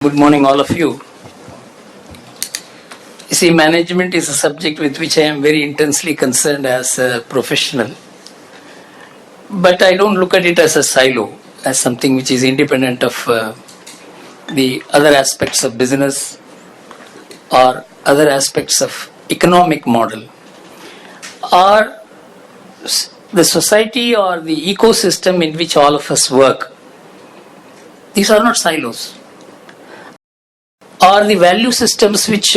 Good morning, all of you. You see, management is a subject with which I am very intensely concerned as a professional. But I don't look at it as a silo, as something which is independent of the other aspects of business or other aspects of economic model, or the society or the ecosystem in which all of us work. These are not silos. Or the value systems which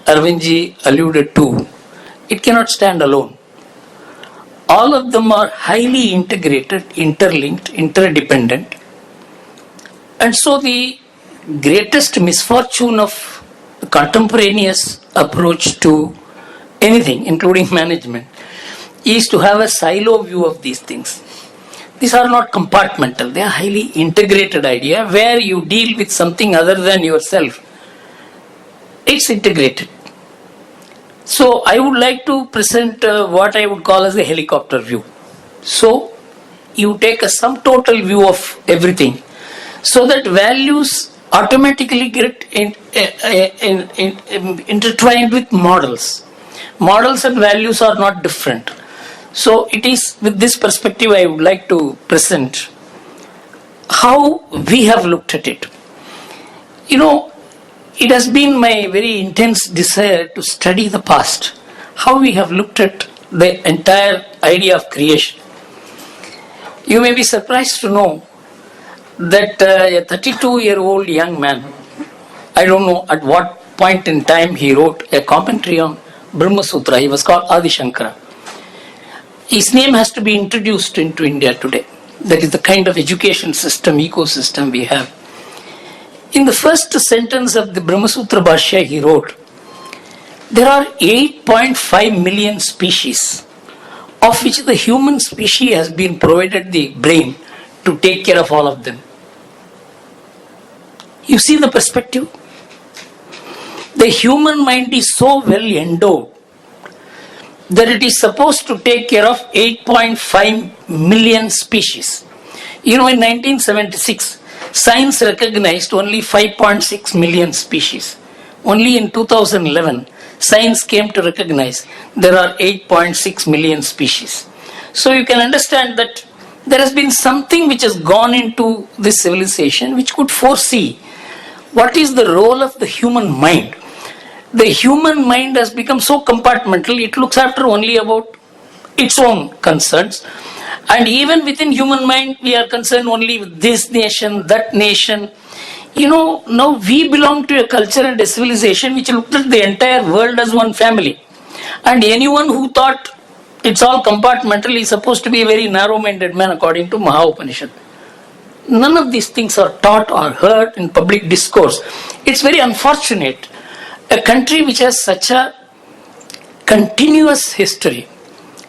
Arvindji alluded to, it cannot stand alone. All of them are highly integrated, interlinked, interdependent. And so the greatest misfortune of the contemporaneous approach to anything, including management, is to have a silo view of these things. These are not compartmental, they are highly integrated idea where you deal with something other than yourself. It's integrated. So I would like to present what I would call as a helicopter view. So you take a sum total view of everything so that values automatically get intertwined with models. Models and values are not different. So it is with this perspective I would like to present how we have looked at it. You know, it has been my very intense desire to study the past, how we have looked at the entire idea of creation. You may be surprised to know that a 32-year-old young man, I don't know at what point in time he wrote a commentary on Brahma Sutra. He was called Adi Shankara. His name has to be introduced into India today. That is the kind of education system, ecosystem we have. In the first sentence of the Brahma Sutra Bhashya he wrote, there are 8.5 million species, of which the human species has been provided the brain to take care of all of them. You see the perspective? The human mind is so well endowed that it is supposed to take care of 8.5 million species. You know, in 1976, science recognized only 5.6 million species. Only in 2011, science came to recognize there are 8.6 million species. So you can understand that there has been something which has gone into this civilization which could foresee what is the role of the human mind. The human mind has become so compartmental, it looks after only about its own concerns. And even within human mind, we are concerned only with this nation, that nation. You know, now we belong to a culture and a civilization which looked at the entire world as one family. And anyone who thought it's all compartmental is supposed to be a very narrow-minded man according to Maha Upanishad. None of these things are taught or heard in public discourse. It's very unfortunate. A country which has such a continuous history,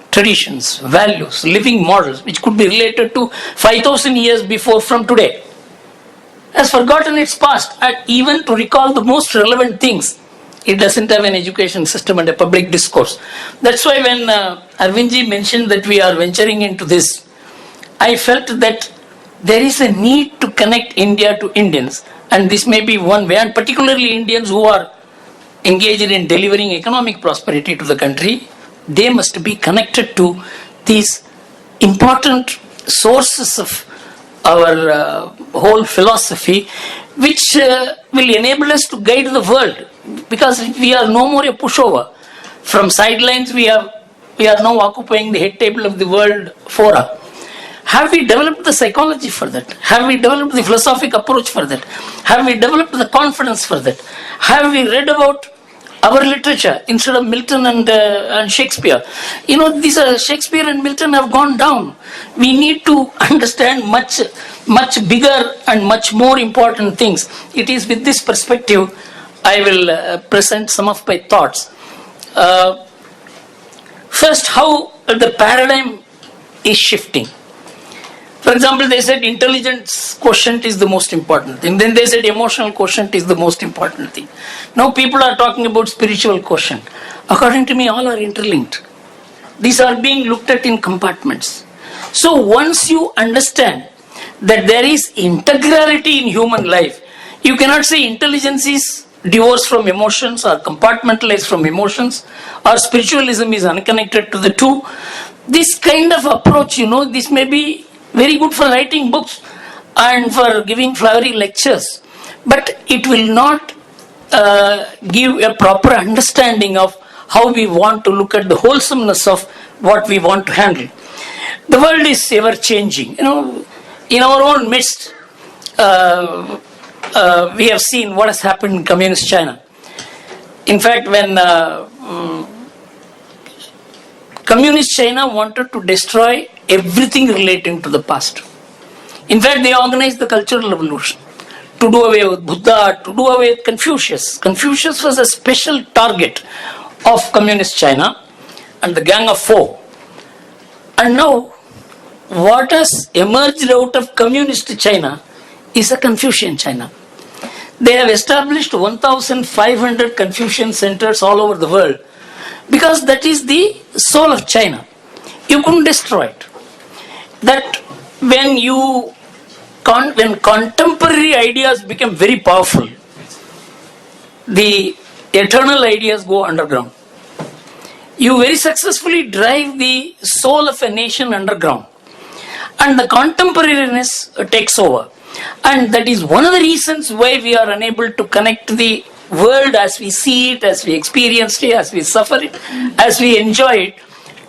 traditions, values, living models, which could be related to 5,000 years before from today, has forgotten its past, and even to recall the most relevant things, it doesn't have an education system and a public discourse. That's why when Arvindji mentioned that we are venturing into this, I felt that there is a need to connect India to Indians, and this may be one way, and particularly Indians who are engaged in delivering economic prosperity to the country. They must be connected to these important sources of our whole philosophy, which will enable us to guide the world, because we are no more a pushover. From sidelines we are now occupying the head table of the world fora. Have we developed the psychology for that? Have we developed the philosophic approach for that? Have we developed the confidence for that? Have we read about our literature instead of Milton and Shakespeare? You know, these are Shakespeare and Milton have gone down. We need to understand much bigger and much more important things. It is with this perspective I will present some of my thoughts. First, how the paradigm is shifting. For example, they said intelligence quotient is the most important thing. Then they said emotional quotient is the most important thing. Now people are talking about spiritual quotient. According to me, all are interlinked. These are being looked at in compartments. So once you understand that there is integrality in human life, You cannot say intelligence is divorced from emotions or compartmentalized from emotions, or spiritualism is unconnected to the two. This kind of approach, this may be very good for writing books and for giving flowery lectures, but it will not give a proper understanding of how we want to look at the wholesomeness of what we want to handle. The world is ever changing. In our own midst, we have seen what has happened in communist China. In fact, when communist China wanted to destroy everything relating to the past. In fact, they organized the Cultural Revolution to do away with Buddha, to do away with Confucius. Confucius was a special target of communist China and the Gang of Four. And now, what has emerged out of communist China is a Confucian China. They have established 1,500 Confucian centers all over the world because that is the soul of China. You couldn't destroy it. That when contemporary ideas become very powerful, the eternal ideas go underground. You very successfully drive the soul of a nation underground, and the contemporariness takes over. And that is one of the reasons why we are unable to connect the world as we see it, as we experience it, as we suffer it, as we enjoy it,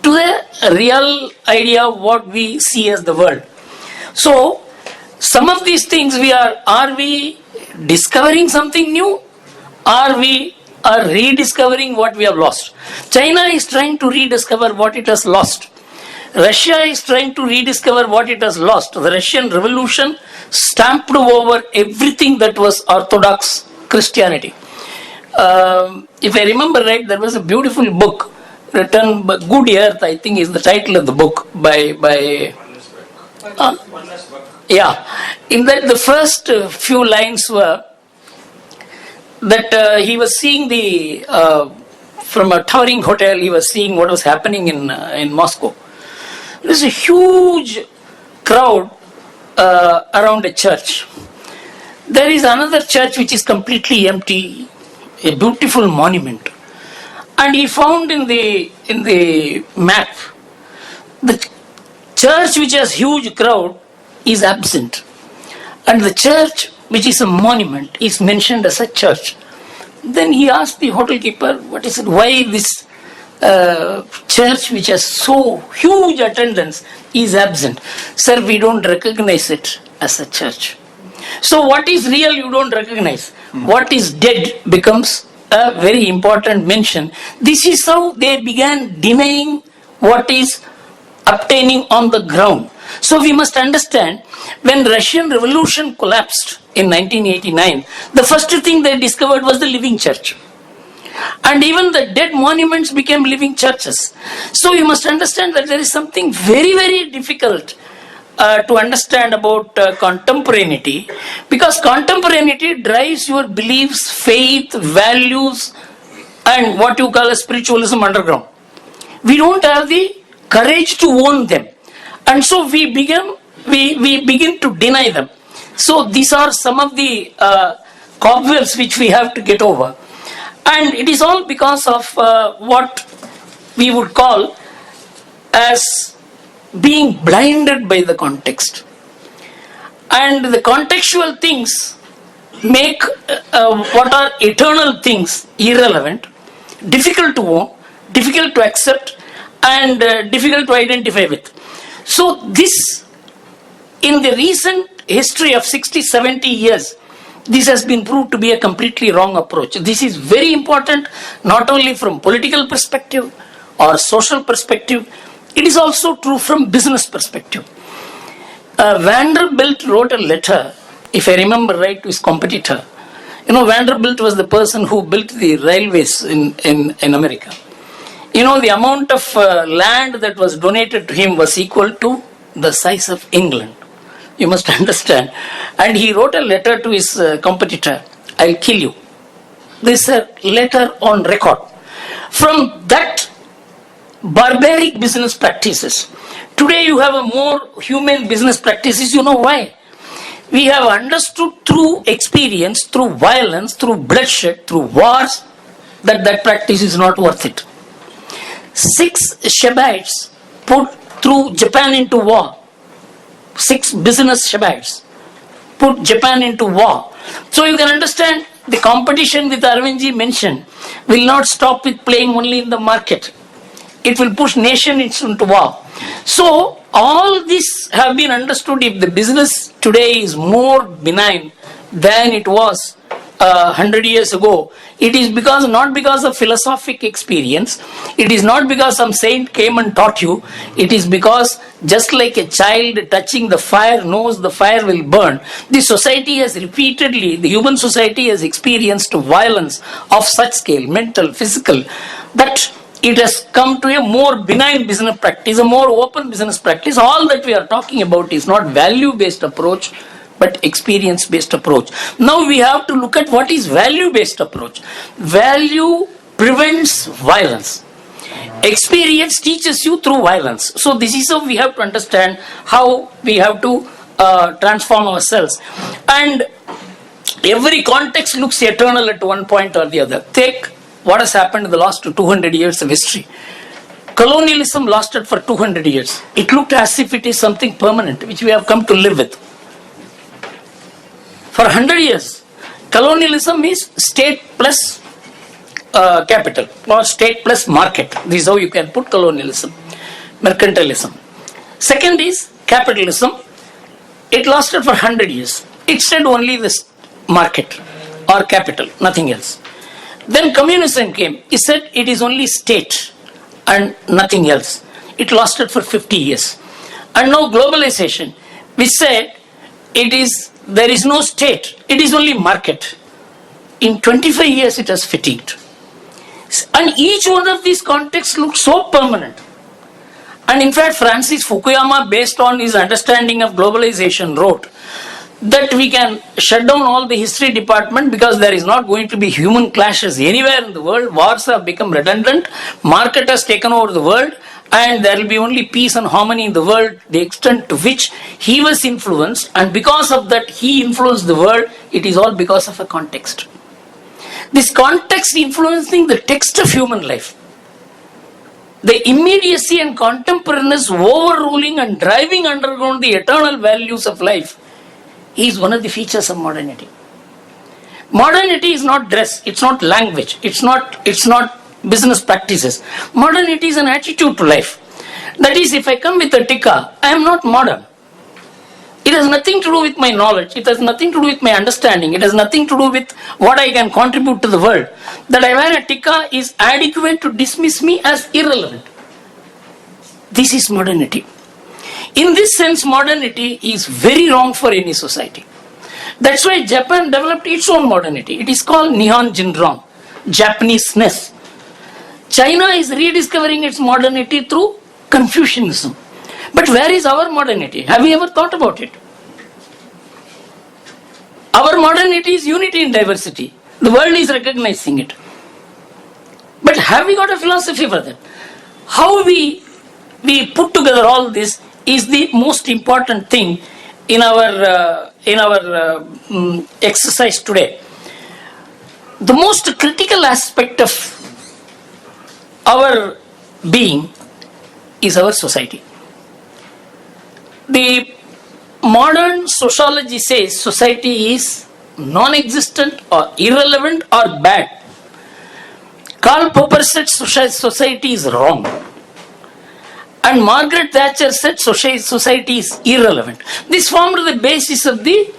to the real idea of what we see as the world. So, some of these things are we discovering something new? Are we rediscovering what we have lost? China is trying to rediscover what it has lost. Russia is trying to rediscover what it has lost. The Russian Revolution stamped over everything that was Orthodox Christianity. If I remember right, there was a beautiful book written by Good Earth, I think is the title of the book, in that the first few lines were that he was seeing from a towering hotel, he was seeing what was happening in Moscow. There is a huge crowd around a church. There is another church which is completely empty, a beautiful monument. And he found in the map, the church which has huge crowd is absent. And the church which is a monument is mentioned as a church. Then he asked the hotel keeper, what is it, why this church which has so huge attendance is absent? Sir, we don't recognize it as a church. So what is real you don't recognize. What is dead becomes a very important mention. This is how they began denying what is obtaining on the ground. So we must understand, when Russian Revolution collapsed in 1989, the first thing they discovered was the living church. And even the dead monuments became living churches. So you must understand that there is something very, very difficult to understand about contemporaneity, because contemporaneity drives your beliefs, faith, values, and what you call a spiritualism underground. We don't have the courage to own them, and so we begin to deny them. So these are some of the cobwebs which we have to get over, and it is all because of what we would call as being blinded by the context. And the contextual things make what are eternal things irrelevant, difficult to own, difficult to accept, and difficult to identify with. So this, in the recent history of 60-70 years, this has been proved to be a completely wrong approach. This is very important, not only from political perspective or social perspective, it is also true from business perspective. Vanderbilt wrote a letter, if I remember right, to his competitor. Vanderbilt was the person who built the railways in America. The amount of land that was donated to him was equal to the size of England. You must understand. And he wrote a letter to his competitor, I'll kill you. This is a letter on record. From that barbaric business practices, today you have a more human business practices. You know why? We have understood through experience, through violence, through bloodshed, through wars, that that practice is not worth it. 6 Shabites put threw Japan into war. 6 business Shabites put Japan into war. So you can understand the competition with Arvindji mentioned will not stop with playing only in the market. It will push nations into war. So all this have been understood. If the business today is more benign than it was 100 years ago, it is not because of philosophic experience. It is not because some saint came and taught you. It is because just like a child touching the fire knows the fire will burn, the society has repeatedly, the human society has experienced violence of such scale, mental, physical, that it has come to a more benign business practice, a more open business practice. All that we are talking about is not value-based approach, but experience-based approach. Now we have to look at what is value-based approach. Value prevents violence. Experience teaches you through violence. So this is how we have to understand how we have to transform ourselves. And every context looks eternal at one point or the other. Take what has happened in the last 200 years of history. Colonialism lasted for 200 years. It looked as if it is something permanent, which we have come to live with. For 100 years, colonialism is state plus capital or state plus market. This is how you can put colonialism, mercantilism. Second is capitalism. It lasted for 100 years. It said only this market or capital, nothing else. Then communism came. It said it is only state and nothing else. It lasted for 50 years. And now globalization, which said there is no state, it is only market. In 25 years it has fatigued. And each one of these contexts looks so permanent. And in fact, Francis Fukuyama, based on his understanding of globalization, wrote that we can shut down all the history department because there is not going to be human clashes anywhere in the world. Wars have become redundant. Market has taken over the world. And there will be only peace and harmony in the world. The extent to which he was influenced, and because of that he influenced the world, it is all because of a context. This context influencing the text of human life. The immediacy and contemporaneous overruling and driving underground the eternal values of life is one of the features of modernity. Modernity is not dress, it's not language, it's not business practices. Modernity is an attitude to life. That is, if I come with a tikka, I am not modern. It has nothing to do with my knowledge. It has nothing to do with my understanding. It has nothing to do with what I can contribute to the world. That I wear a tikka is adequate to dismiss me as irrelevant. This is modernity. In this sense, modernity is very wrong for any society. That's why Japan developed its own modernity. It is called Nihon Jinron, Japanese-ness. China is rediscovering its modernity through Confucianism. But where is our modernity? Have we ever thought about it? Our modernity is unity in diversity. The world is recognizing it. But have we got a philosophy for that? How we put together all this is the most important thing in our exercise today. The most critical aspect of our being is our society. The modern sociology says society is non-existent or irrelevant or bad. Karl Popper said society is wrong. And Margaret Thatcher said society is irrelevant. This formed the basis of the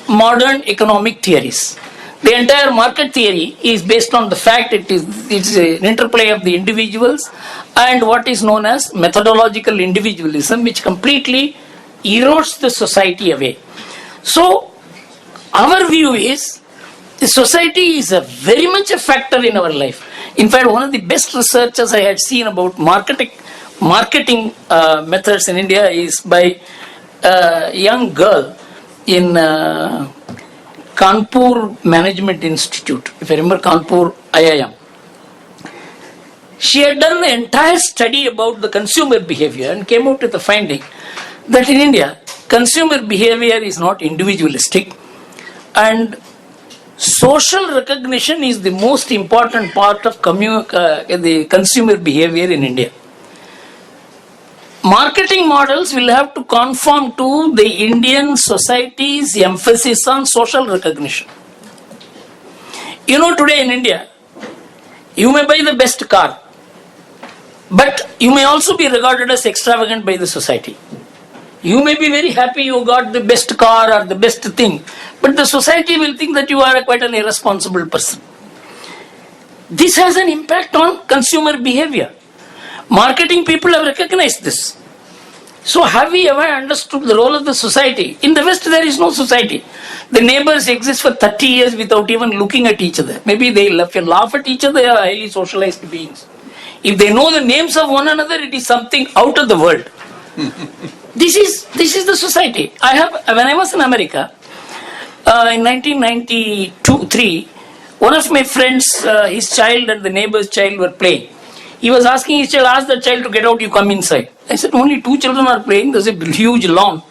modern economic theories. The entire market theory is based on the fact it's an interplay of the individuals and what is known as methodological individualism, which completely erodes the society away. So, our view is the society is very much a factor in our life. In fact, one of the best researches I had seen about marketing methods in India is by a young girl in Kanpur Management Institute, if I remember Kanpur IIM. She had done an entire study about the consumer behavior and came out with the finding that in India, consumer behavior is not individualistic, and social recognition is the most important part of the consumer behavior in India. Marketing models will have to conform to the Indian society's emphasis on social recognition. You know, today in India, you may buy the best car, but you may also be regarded as extravagant by the society. You may be very happy you got the best car or the best thing, but the society will think that you are quite an irresponsible person. This has an impact on consumer behavior. Marketing people have recognized this. So have we ever understood the role of the society? In the West, there is no society. The neighbors exist for 30 years without even looking at each other. Maybe they laugh at each other. They are highly socialized beings. If they know the names of one another, it is something out of the world. This is the society. When I was in America, in 1992-3, one of my friends, his child and the neighbor's child were playing. He was asking his child, ask the child to get out, you come inside. I said, only 2 children are playing, there's a huge lawn.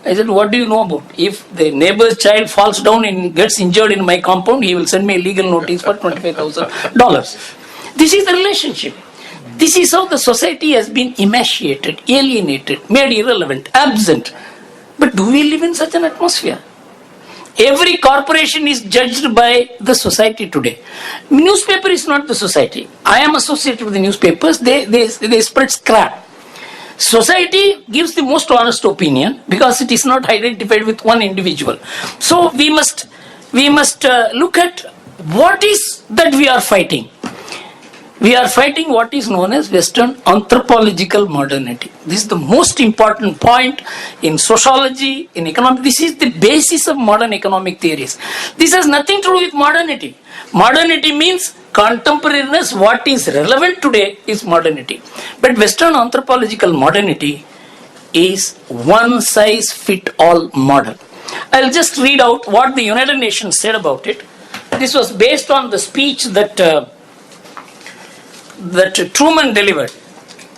I said, what do you know about? If the neighbor's child falls down and gets injured in my compound, he will send me a legal notice for $25,000. This is the relationship. This is how the society has been emaciated, alienated, made irrelevant, absent. But do we live in such an atmosphere? Every corporation is judged by the society today. Newspaper is not the society. I am associated with the newspapers. They spread scrap. Society gives the most honest opinion because it is not identified with one individual. So we must look at what is that we are fighting. We are fighting what is known as Western anthropological modernity. This is the most important point in sociology, in economics. This is the basis of modern economic theories. This has nothing to do with modernity. Modernity means contemporaneous. What is relevant today is modernity. But Western anthropological modernity is one size fit all model. I'll just read out what the United Nations said about it. This was based on the speech that Truman delivered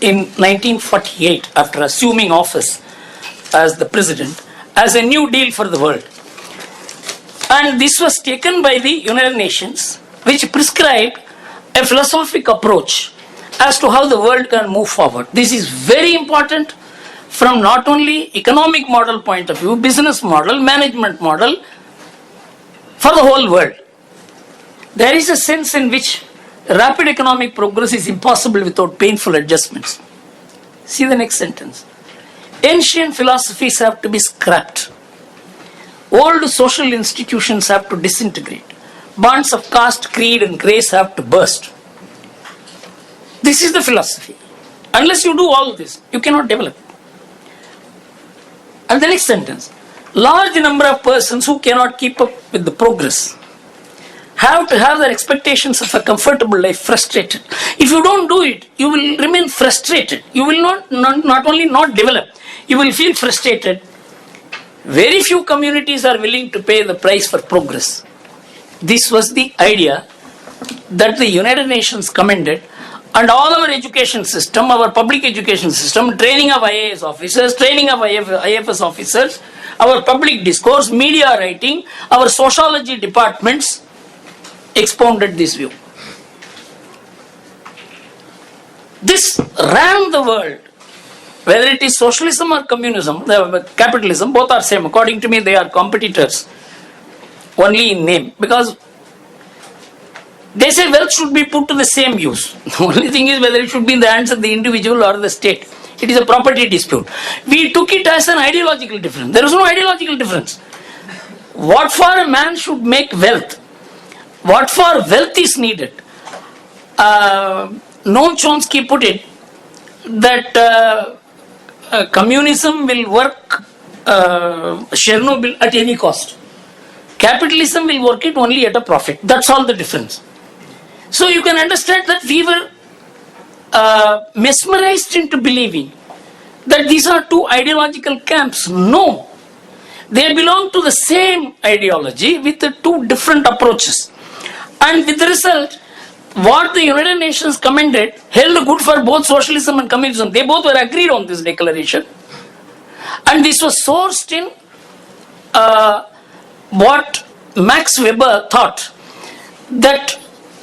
in 1948 after assuming office as the president as a new deal for the world. And this was taken by the United Nations, which prescribed a philosophic approach as to how the world can move forward. This is very important from not only economic model point of view, business model, management model, for the whole world. There is a sense in which rapid economic progress is impossible without painful adjustments. See the next sentence. Ancient philosophies have to be scrapped. Old social institutions have to disintegrate. Bonds of caste, creed and grace have to burst. This is the philosophy. Unless you do all this, you cannot develop. And the next sentence. Large number of persons who cannot keep up with the progress have to have their expectations of a comfortable life frustrated. If you don't do it, you will remain frustrated. You will not only not develop, you will feel frustrated. Very few communities are willing to pay the price for progress. This was the idea that the United Nations commended, and all our education system, our public education system, training of IAS officers, training of IFS officers, our public discourse, media writing, our sociology departments expounded this view. This ran the world. Whether it is socialism or communism, capitalism, both are same. According to me, they are competitors only in name, because they say wealth should be put to the same use. The only thing is whether it should be in the hands of the individual or the state. It is a property dispute. We took it as an ideological difference. There is no ideological difference. What for a man should make wealth? What for wealth is needed? Noam Chomsky put it that communism will work Chernobyl at any cost. Capitalism will work it only at a profit. That's all the difference. So you can understand that we were mesmerized into believing that these are two ideological camps. No. They belong to the same ideology with the two different approaches. And with the result, what the United Nations commended held good for both socialism and communism. They both were agreed on this declaration. And this was sourced in what Max Weber thought, that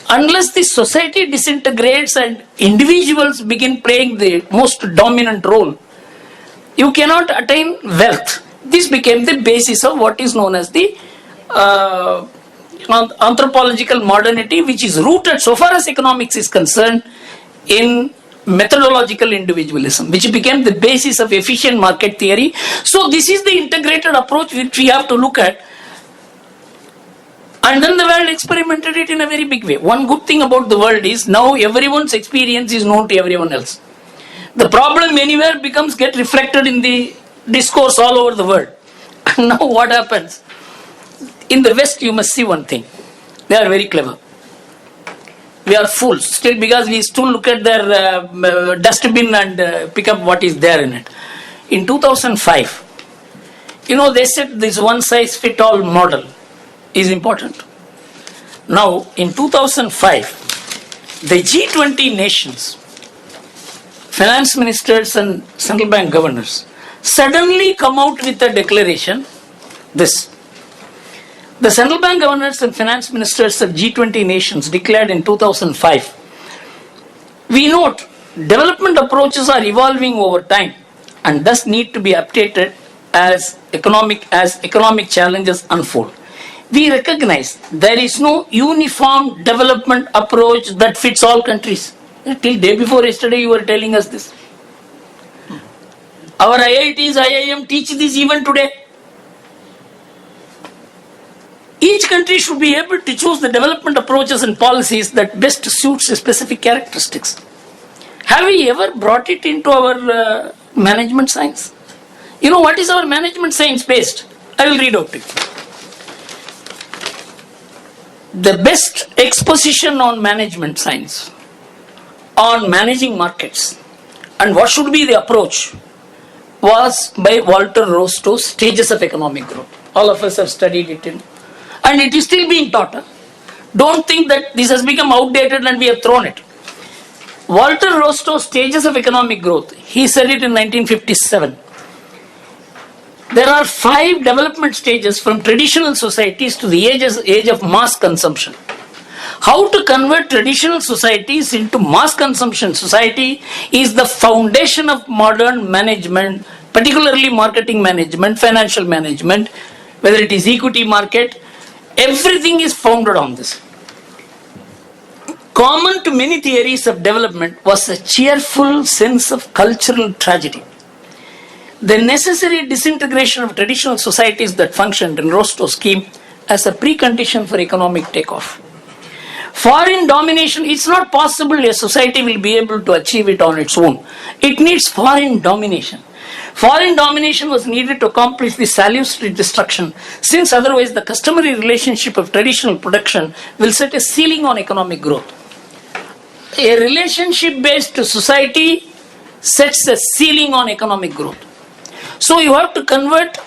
unless the society disintegrates and individuals begin playing the most dominant role, you cannot attain wealth. This became the basis of what is known as the anthropological modernity, which is rooted, so far as economics is concerned, in methodological individualism, which became the basis of efficient market theory. So this is the integrated approach which we have to look at. And then the world experimented it in a very big way. One good thing about the world is now everyone's experience is known to everyone else. The problem anywhere get reflected in the discourse all over the world. And now what happens? In the West, you must see one thing. They are very clever. We are fools still, because we still look at their dustbin and pick up what is there in it. In 2005, they said this one size fit all model is important. Now, in 2005, the G20 nations, finance ministers and central bank governors, suddenly come out with a declaration, this. The central bank governors and finance ministers of G20 nations declared in 2005, we note development approaches are evolving over time and thus need to be updated as economic challenges unfold. We recognize there is no uniform development approach that fits all countries. Till day before yesterday you were telling us this. Our IITs, IIM teach this even today. Each country should be able to choose the development approaches and policies that best suits the specific characteristics. Have we ever brought it into our management science? What is our management science based? I will read out to you. The best exposition on management science, on managing markets, and what should be the approach, was by Walter Rostow's Stages of Economic Growth. All of us have studied it and it is still being taught. Don't think that this has become outdated and we have thrown it. Walter Rostow's Stages of Economic Growth, he said it in 1957. There are 5 development stages from traditional societies to the age of mass consumption. How to convert traditional societies into mass consumption society is the foundation of modern management, particularly marketing management, financial management, whether it is equity market. Everything is founded on this. Common to many theories of development was a cheerful sense of cultural tragedy. The necessary disintegration of traditional societies that functioned in Rostow's scheme as a precondition for economic takeoff. Foreign domination, it's not possible a society will be able to achieve it on its own. It needs foreign domination. Foreign domination was needed to accomplish the salutary destruction, since otherwise the customary relationship of traditional production will set a ceiling on economic growth. A relationship-based society sets a ceiling on economic growth. So you have to convert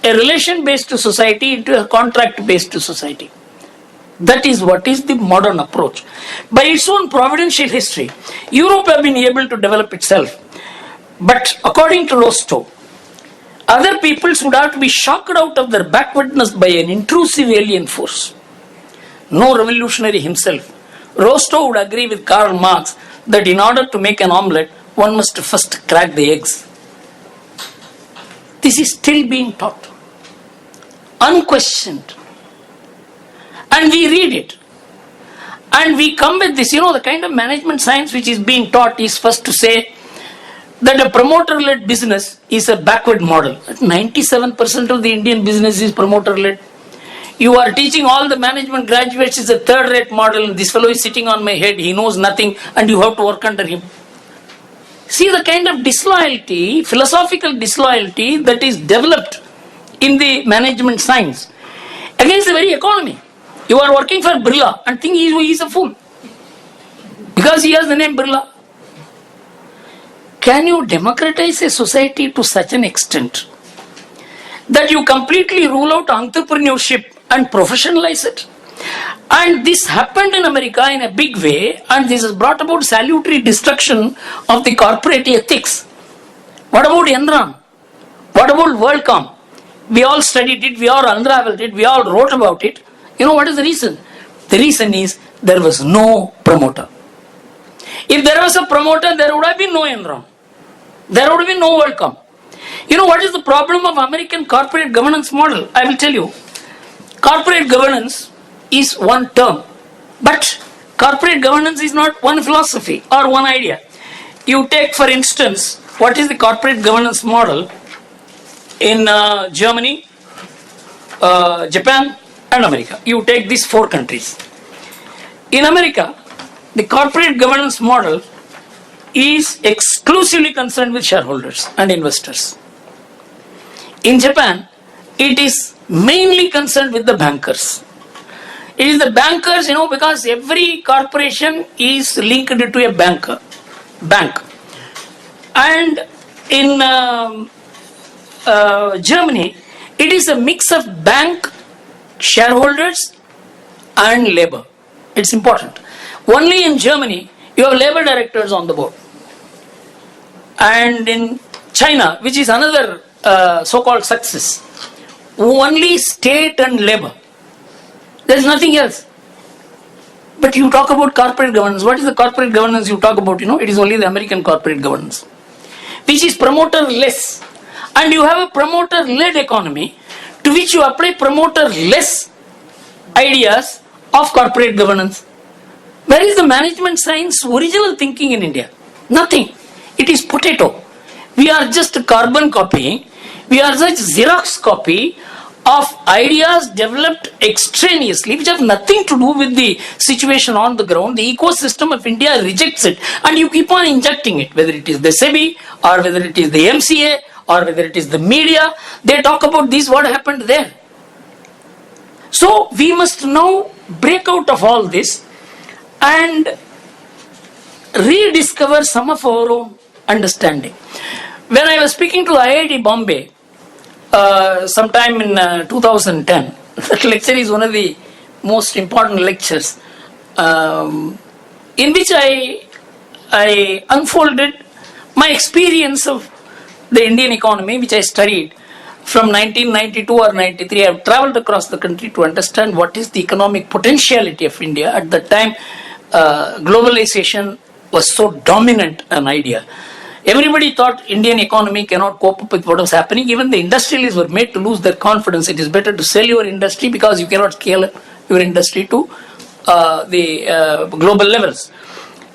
a relation-based society into a contract-based society. That is what is the modern approach. By its own providential history, Europe have been able to develop itself. But according to Rostow, other peoples would have to be shocked out of their backwardness by an intrusive alien force. No revolutionary himself, Rostow would agree with Karl Marx that in order to make an omelette, one must first crack the eggs. This is still being taught, unquestioned. And we read it. And we come with this, the kind of management science which is being taught is first to say that a promoter-led business is a backward model. 97% of the Indian business is promoter-led. You are teaching all the management graduates is a third-rate model. This fellow is sitting on my head. He knows nothing and you have to work under him. See the kind of disloyalty, philosophical disloyalty that is developed in the management science against the very economy. You are working for Birla and think he is a fool because he has the name Birla. Can you democratize a society to such an extent that you completely rule out entrepreneurship and professionalize it? And this happened in America in a big way, and this has brought about salutary destruction of the corporate ethics. What about Enron? What about WorldCom? We all studied it, we all unraveled it, we all wrote about it. You know what is the reason? The reason is there was no promoter. If there was a promoter, there would have been no Enron. There would have been no WorldCom. You know what is the problem of American corporate governance model? I will tell you. Corporate governance is one term, but corporate governance is not one philosophy or one idea. You take, for instance, what is the corporate governance model in Germany, Japan, and America. You take these 4 countries. In America, the corporate governance model is exclusively concerned with shareholders and investors. In Japan, it is mainly concerned with the bankers. It is the bankers, because every corporation is linked to a bank. And in Germany, it is a mix of bank, shareholders, and labor. It's important. Only in Germany, you have labor directors on the board. And in China, which is another so-called success, only state and labor. There is nothing else. But you talk about corporate governance. What is the corporate governance you talk about? It is only the American corporate governance, which is promoter-less. And you have a promoter-led economy to which you apply promoter-less ideas of corporate governance. Where is the management science original thinking in India? Nothing. It is potato. We are just carbon copying. We are just Xerox copy of ideas developed extraneously, which have nothing to do with the situation on the ground. The ecosystem of India rejects it, and you keep on injecting it, whether it is the SEBI, or whether it is the MCA, or whether it is the media. They talk about this, what happened there. So we must now break out of all this and rediscover some of our own understanding. When I was speaking to IIT Bombay, sometime in 2010, that lecture is one of the most important lectures, in which I unfolded my experience of the Indian economy, which I studied from 1992 or 93. I have travelled across the country to understand what is the economic potentiality of India. At that time, globalization was so dominant an idea. Everybody thought Indian economy cannot cope up with what was happening. Even the industrialists were made to lose their confidence. It is better to sell your industry because you cannot scale your industry to the global levels.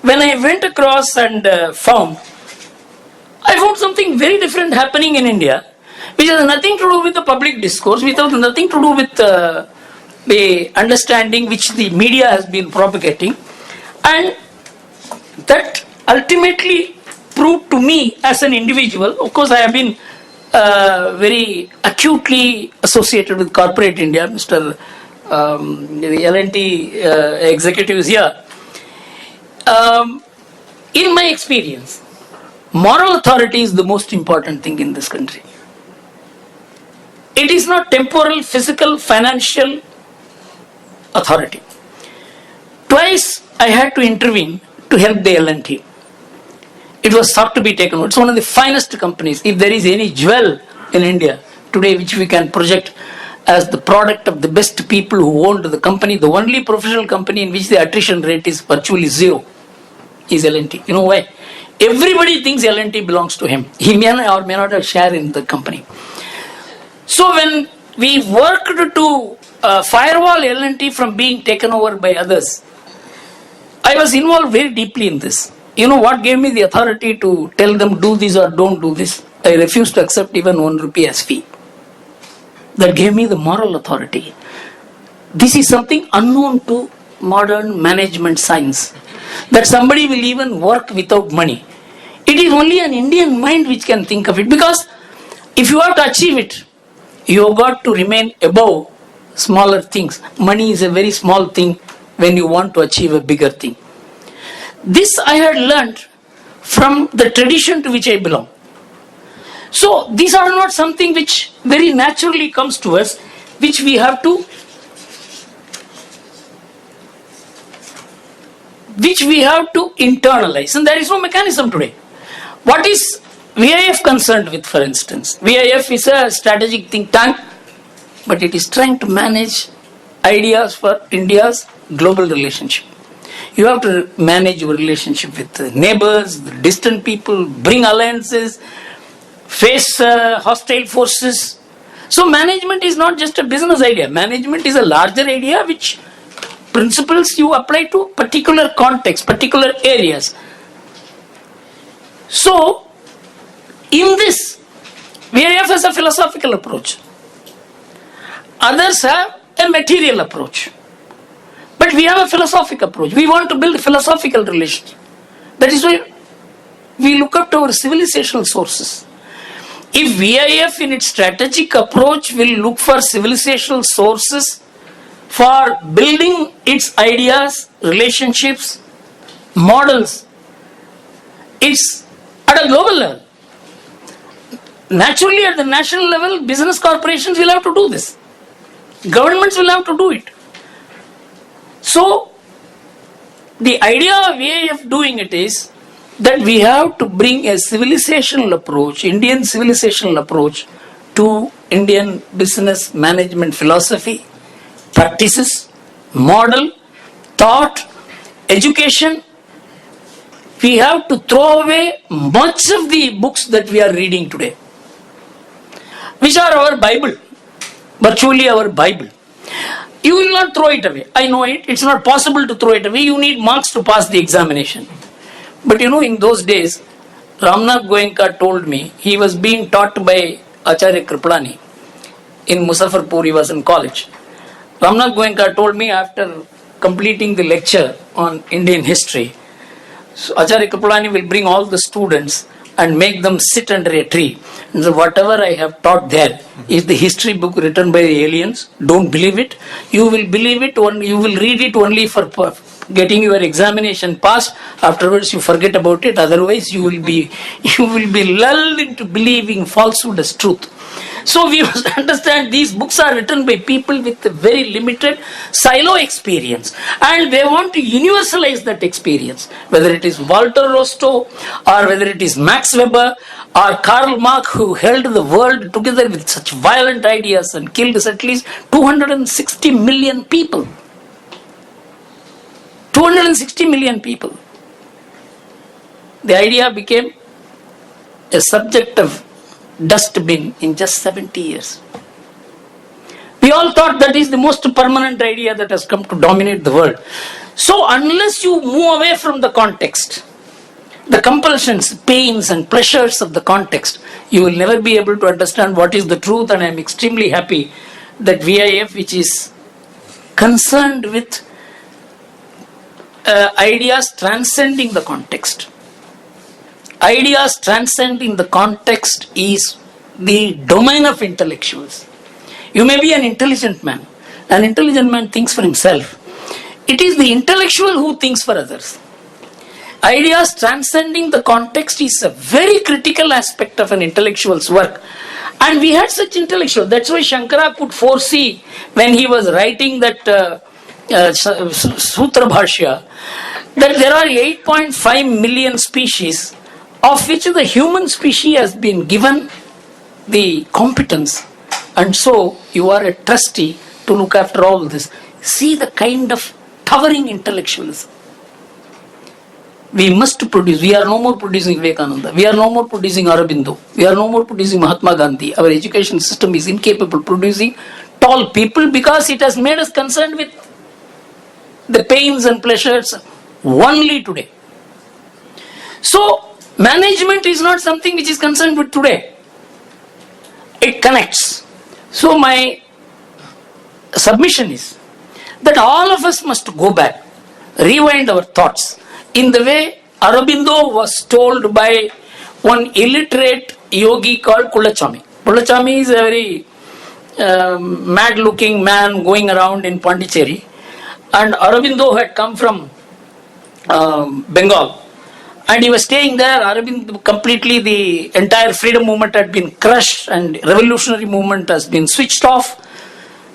When I went across and I found something very different happening in India, which has nothing to do with the public discourse, nothing to do with the understanding which the media has been propagating, and that ultimately proved to me as an individual. Of course, I have been very acutely associated with corporate India. Mr. The L&T executives here. In my experience, moral authority is the most important thing in this country. It is not temporal, physical, financial authority. Twice I had to intervene to help the L&T. It was sought to be taken over. It's one of the finest companies. If there is any jewel in India today which we can project as the product of the best people who owned the company, the only professional company in which the attrition rate is virtually zero is L&T. You know why? Everybody thinks L&T belongs to him. He may or may not have share in the company. So when we worked to firewall L&T from being taken over by others, I was involved very deeply in this. You know what gave me the authority to tell them do this or don't do this? I refused to accept even 1 rupee as fee. That gave me the moral authority. This is something unknown to modern management science. That somebody will even work without money. It is only an Indian mind which can think of it, because if you have to achieve it, you have got to remain above smaller things. Money is a very small thing when you want to achieve a bigger thing. This I had learned from the tradition to which I belong. So these are not something which very naturally comes to us, which we have to internalize, and there is no mechanism today. What is VIF concerned with, for instance. VIF is a strategic think tank, but it is trying to manage ideas for India's global relationship. You have to manage your relationship with the neighbors, the distant people, bring alliances, face hostile forces. So management is not just a business idea. Management is a larger idea which principles you apply to particular contexts, particular areas. So, in this, VIF has a philosophical approach. Others have a material approach. But we have a philosophical approach. We want to build a philosophical relationship. That is why we look up to our civilizational sources. If VIF in its strategic approach will look for civilizational sources for building its ideas, relationships, models, it's at a global level. Naturally, at the national level, business corporations will have to do this. Governments will have to do it. So, the idea of VIF doing it is that we have to bring a civilizational approach, Indian civilizational approach to Indian business management philosophy, practices, model, thought, education. We have to throw away much of the books that we are reading today, which are our Bible, virtually our Bible. You will not throw it away. I know it. It's not possible to throw it away. You need marks to pass the examination. But in those days, Ramnath Goenka told me he was being taught by Acharya Kripalani in Muzaffarpur. He was in college. Ramnath Goenka told me after completing the lecture on Indian history, so Acharya Kripalani will bring all the students and make them sit under a tree. And so whatever I have taught there is the history book written by the aliens. Don't believe it. You will believe it. You will read it only for getting your examination passed. Afterwards, you forget about it. Otherwise, you will be lulled into believing falsehood as truth. So we must understand these books are written by people with a very limited silo experience, and they want to universalize that experience. Whether it is Walter Rostow, or whether it is Max Weber, or Karl Marx, who held the world together with such violent ideas and killed at least 260 million people. 260 million people. The idea became a subject of dustbin in just 70 years. We all thought that is the most permanent idea that has come to dominate the world. So unless you move away from the context, the compulsions, pains and pleasures of the context, you will never be able to understand what is the truth. And I am extremely happy that VIF, which is concerned with ideas transcending the context. Ideas transcending the context is the domain of intellectuals. You may be an intelligent man. An intelligent man thinks for himself. It is the intellectual who thinks for others. Ideas transcending the context is a very critical aspect of an intellectual's work. And we had such intellectuals. That's why Shankara could foresee when he was writing that Sutra Bhashya, that there are 8.5 million species, of which the human species has been given the competence, and so you are a trustee to look after all this. See the kind of towering intellectualism. We must produce. We are no more producing Vivekananda. We are no more producing Aurobindo. We are no more producing Mahatma Gandhi. Our education system is incapable of producing tall people because it has made us concerned with the pains and pleasures only today. So, management is not something which is concerned with today. It connects. So my submission is that all of us must go back, rewind our thoughts in the way Aurobindo was told by one illiterate yogi called Kulachami. Kulachami is a very mad-looking man going around in Pondicherry, and Aurobindo had come from Bengal. And he was staying there. Aurobindo, completely the entire freedom movement had been crushed and revolutionary movement has been switched off.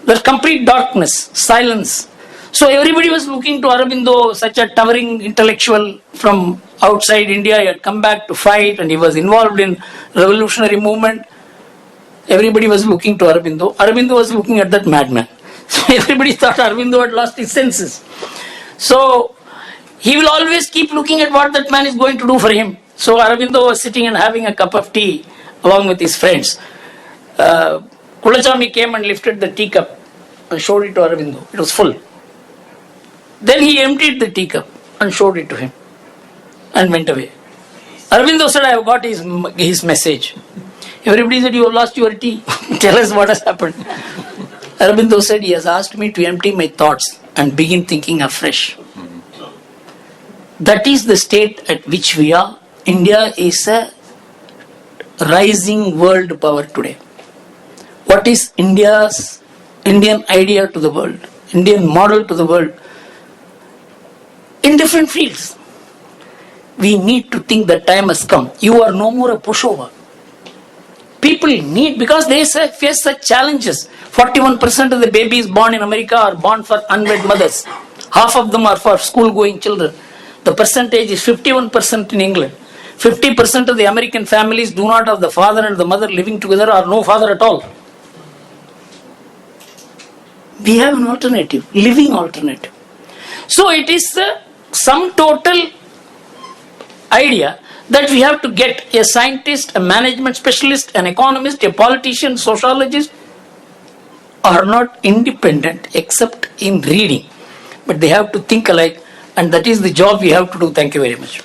There's complete darkness, silence. So everybody was looking to Aurobindo, such a towering intellectual from outside India. He had come back to fight and he was involved in revolutionary movement. Everybody was looking to Aurobindo. Aurobindo was looking at that madman. So everybody thought Aurobindo had lost his senses. So he will always keep looking at what that man is going to do for him. So Aurobindo was sitting and having a cup of tea along with his friends. Kulachami came and lifted the teacup and showed it to Aurobindo. It was full. Then he emptied the teacup and showed it to him and went away. Aurobindo said, I have got his message. Everybody said, you have lost your tea. Tell us what has happened. Aurobindo said, he has asked me to empty my thoughts and begin thinking afresh. That is the state at which we are. India is a rising world power today. What is Indian idea to the world? Indian model to the world? In different fields. We need to think that time has come. You are no more a pushover. People need, because they face such challenges. 41% of the babies born in America are born for unwed mothers. Half of them are for school-going children. The percentage is 51% in England. 50% of the American families do not have the father and the mother living together or no father at all. We have an alternative, living alternative. So it is the sum total idea that we have to get a scientist, a management specialist, an economist, a politician, sociologist are not independent except in reading. But they have to think alike, and that is the job we have to do. Thank you very much.